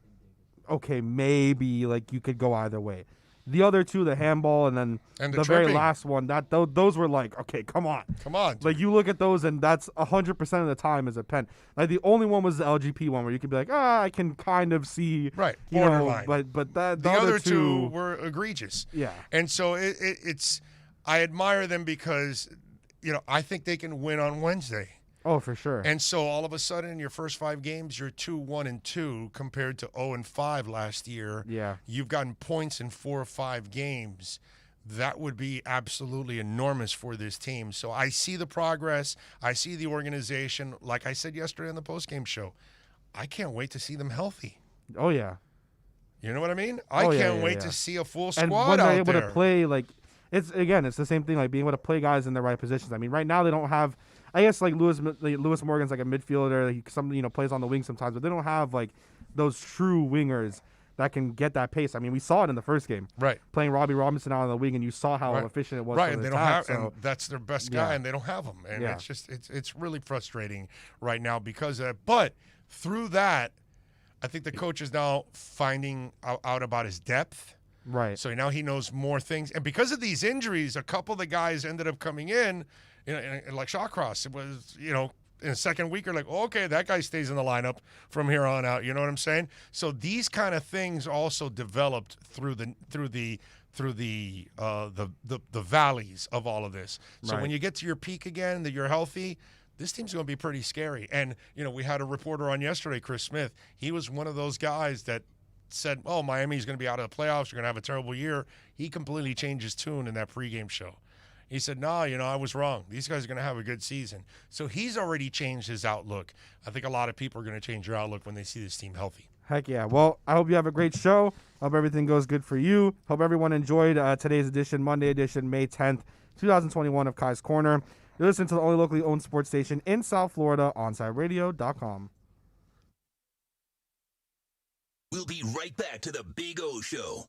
okay, maybe like you could go either way. The other 2, the handball and then And the very tripping. last one, those were like, okay, come on. Come on. Like you look at those and that's 100% of the time is a pen. Like the only one was the LGP one where you could be like, I can kind of see, Right, you know, borderline. but that The other 2 were egregious. Yeah. And so it's I admire them because, I think they can win on Wednesday. Oh, for sure. And so all of a sudden, in your first 5 games, you're 2-1-2 compared to 0-5 last year. Yeah. You've gotten points in 4 or 5 games. That would be absolutely enormous for this team. So I see the progress. I see the organization. Like I said yesterday on the postgame show, I can't wait to see them healthy. Oh, yeah. You know what I mean? I can't wait to see a full squad and when out they're able there. to play, like, it's the same thing, like being able to play guys in the right positions. I mean, right now they don't have, I guess, like Lewis Morgan's like a midfielder. He plays on the wing sometimes, but they don't have like those true wingers that can get that pace. I mean, we saw it in the first game. Right. Playing Robbie Robinson out on the wing, and you saw how efficient it was. Right, and they don't have, and that's their best guy, and they don't have him. And it's just, it's really frustrating right now because of that. But through that, I think the coach is now finding out about his depth. Right. So now he knows more things. And because of these injuries, a couple of the guys ended up coming in, like Shawcross. It was, in the second week, you're like, oh, okay, that guy stays in the lineup from here on out. You know what I'm saying? So these kind of things also developed through the valleys of all of this. So when you get to your peak again, that you're healthy, this team's going to be pretty scary. And, we had a reporter on yesterday, Chris Smith. He was one of those guys that said, oh, Miami's going to be out of the playoffs. You're going to have a terrible year. He completely changed his tune in that pregame show. He said, no, I was wrong. These guys are going to have a good season. So he's already changed his outlook. I think a lot of people are going to change their outlook when they see this team healthy. Heck yeah. Well, I hope you have a great show. Hope everything goes good for you. Hope everyone enjoyed today's edition, Monday edition, May 10th, 2021 of Kai's Corner. You're listening to the only locally owned sports station in South Florida, OnsideRadio.com. We'll be right back to the Big O Show.